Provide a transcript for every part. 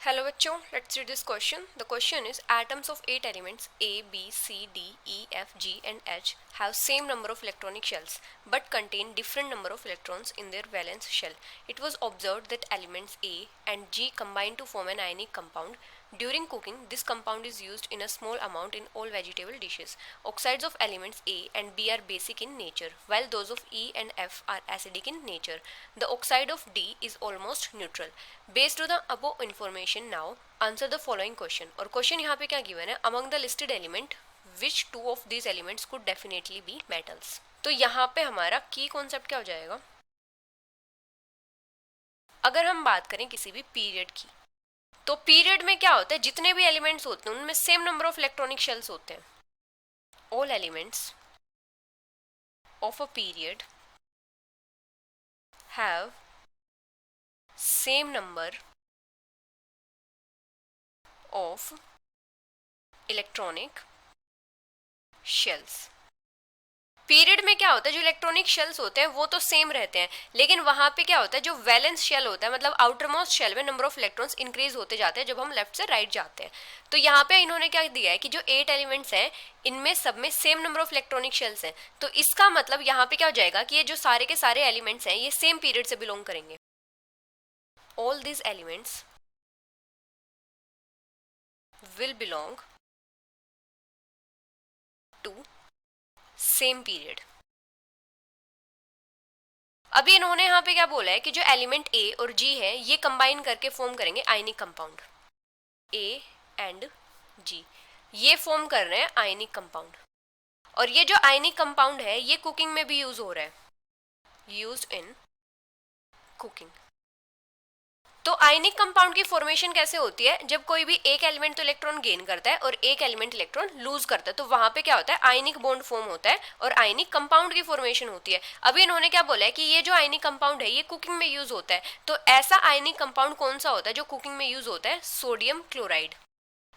Hello बच्चों, let's read this question. The question is atoms of 8 elements A, B, C, D, E, F, G and H have same number of electronic shells but contain different number of electrons in their valence shell. It was observed that elements A and G combine to form an ionic compound. During cooking, this compound is used in a small amount in all vegetable dishes. Oxides of elements A and B are basic in nature, while those of E and F are acidic in nature. The oxide of D is almost neutral. Based on the above information, now answer the following question. और question यहाँ पे क्या given है, among the listed element which two of these elements could definitely be metals. तो यहाँ पे हमारा की कॉन्सेप्ट क्या हो जाएगा, अगर हम बात करें किसी भी पीरियड की, तो पीरियड में क्या होता है, जितने भी एलिमेंट्स होते हैं उनमें same number of electronic shells होते हैं. All elements of a period have same number of electronic shells. Period में क्या होता है, जो इलेक्ट्रॉनिक शेल्स होते हैं वो तो सेम रहते हैं, लेकिन वहां पे क्या होता है, जो वैलेंस शेल होता है मतलब आउटर मोस्ट शेल में नंबर ऑफ इलेक्ट्रॉन्स इंक्रीज होते जाते हैं जब हम लेफ्ट से राइट जाते हैं. तो यहाँ पे इन्होंने क्या दिया है कि जो 8 एलिमेंट्स हैं इनमें सब में same number of electronic shells हैं. तो इसका मतलब यहाँ पे क्या हो जाएगा कि ये जो सारे के सारे एलिमेंट्स हैं ये सेम पीरियड से बिलोंग करेंगे. All these elements will belong to same period. अभी इन्होंने यहाँ पे क्या बोला है कि जो एलिमेंट ए और जी है ये कंबाइन करके फॉर्म करेंगे आयनिक कंपाउंड. ए एंड जी ये फॉर्म कर रहे हैं आयनिक कंपाउंड, और ये जो आयनिक कंपाउंड है ये कुकिंग में भी यूज हो रहा है, यूज्ड इन कुकिंग. तो आयनिक कंपाउंड की फॉर्मेशन कैसे होती है, जब कोई भी एक एलिमेंट तो इलेक्ट्रॉन गेन करता है और एक एलिमेंट इलेक्ट्रॉन लूज करता है, तो वहां पे क्या होता है, आयनिक बॉन्ड फॉर्म होता है और आयनिक कंपाउंड की फॉर्मेशन होती है. अभी इन्होंने क्या बोला है कि ये जो आयनिक कंपाउंड है ये कुकिंग में यूज होता है. तो ऐसा आयनिक कंपाउंड कौन सा होता है जो कुकिंग में यूज होता है, सोडियम क्लोराइड.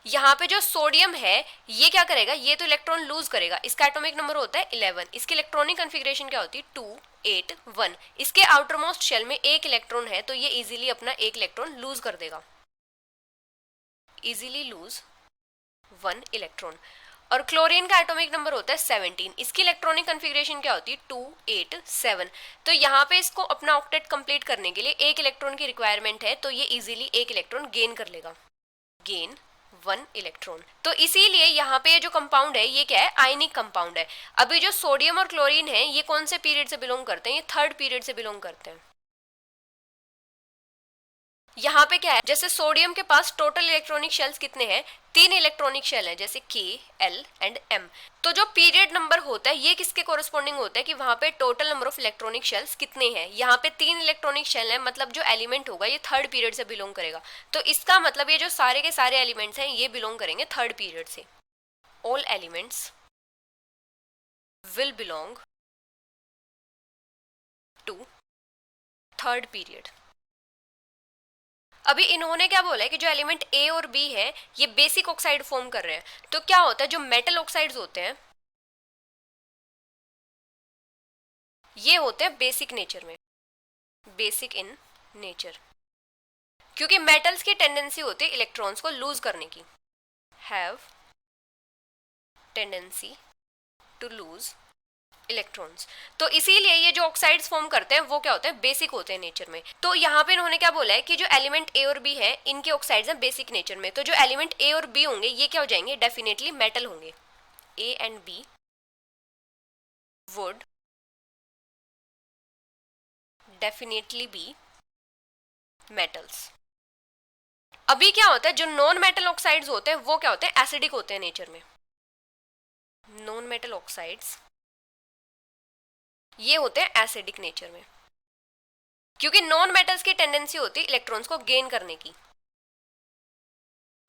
यहाँ पे जो सोडियम है ये क्या करेगा, ये तो इलेक्ट्रॉन लूज करेगा, इसका एटॉमिक नंबर होता है 11, इसकी इलेक्ट्रॉनिक कन्फिग्रेशन क्या होती है 2 8 1. इसके आउटर मोस्ट शेल में एक इलेक्ट्रॉन है तो ये इजीली अपना एक इलेक्ट्रॉन लूज कर देगा, इजीली लूज 1 इलेक्ट्रॉन. और क्लोरीन का एटॉमिक नंबर होता है 17, इसकी इलेक्ट्रॉनिक कन्फिग्रेशन क्या होती है 2 8 7. तो यहाँ पे इसको अपना ऑक्टेट कंप्लीट करने के लिए एक इलेक्ट्रॉन की रिक्वायरमेंट है, तो ये इजीली एक इलेक्ट्रॉन गेन कर लेगा, गेन 1 इलेक्ट्रॉन. तो इसीलिए यहाँ पे जो कंपाउंड है ये क्या है, आयनिक कंपाउंड है. अभी जो सोडियम और क्लोरीन है ये कौन से पीरियड से बिलोंग करते हैं, ये थर्ड पीरियड से बिलोंग करते हैं. यहाँ पे क्या है, जैसे सोडियम के पास टोटल इलेक्ट्रॉनिक शेल्स कितने हैं, 3 इलेक्ट्रॉनिक शेल हैं, जैसे के एल एंड एम. तो जो पीरियड नंबर होता है ये किसके कोरिस्पॉन्डिंग होता है कि वहां पे total number of electronic shells कितने हैं. यहाँ पे 3 इलेक्ट्रॉनिक शेल है, मतलब जो एलिमेंट होगा ये थर्ड पीरियड से बिलोंग करेगा. तो इसका मतलब ये जो सारे के सारे एलिमेंट्स हैं ये बिलोंग करेंगे थर्ड पीरियड से. All elements will belong to third period. अभी इन्होंने क्या बोला है कि जो एलिमेंट ए और बी है ये बेसिक ऑक्साइड फॉर्म कर रहे हैं. तो क्या होता है, जो मेटल ऑक्साइड्स होते हैं ये होते हैं बेसिक नेचर में, बेसिक इन नेचर, क्योंकि मेटल्स की टेंडेंसी होती है इलेक्ट्रॉन्स को लूज करने की, have tendency to lose electrons. तो इसीलिए ये जो ऑक्साइड्स फॉर्म करते हैं वो क्या होते हैं, बेसिक होते हैं नेचर में. तो यहाँ पे इन्होंने क्या बोला है कि जो एलिमेंट ए और बी है इनके ऑक्साइड्स हैं बेसिक नेचर में. तो जो एलिमेंट ए और बी होंगे ये क्या हो जाएंगे, डेफिनेटली मेटल होंगे. A and B would definitely be metals. अभी क्या होता है, जो नॉन मेटल ऑक्साइड्स होते हैं वो क्या होते हैं, एसिडिक होते हैं नेचर में. नॉन मेटल ऑक्साइड्स ये होते हैं एसिडिक नेचर में, क्योंकि नॉन मेटल्स की टेंडेंसी होती है इलेक्ट्रॉन्स को गेन करने की,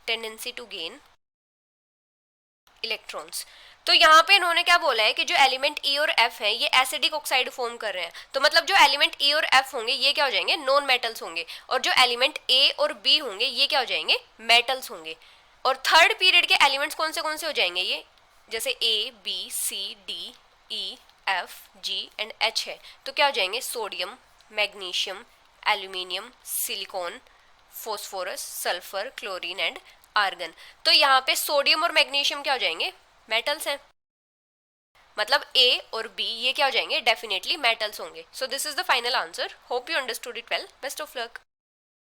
टेंडेंसी टू गेन इलेक्ट्रॉन्स. तो यहाँ पे इन्होंने क्या बोला है कि जो एलिमेंट ई और एफ है ये एसिडिक ऑक्साइड फॉर्म कर रहे हैं. तो मतलब जो एलिमेंट ई और एफ होंगे ये क्या हो जाएंगे, नॉन मेटल्स होंगे, और जो एलिमेंट ए और बी होंगे ये क्या हो जाएंगे, मेटल्स होंगे. और थर्ड पीरियड के एलिमेंट्स कौन से हो जाएंगे, ये जैसे A B C D E F G and H है, तो क्या हो जाएंगे, sodium, magnesium, aluminium, silicon, phosphorus, sulphur, chlorine and argon. तो यहाँ पे सोडियम और मैग्नीशियम क्या हो जाएंगे, मेटल्स हैं, मतलब ए और बी ये क्या हो जाएंगे, डेफिनेटली मेटल्स होंगे। So this is the final answer. Hope you understood it well. Best of luck.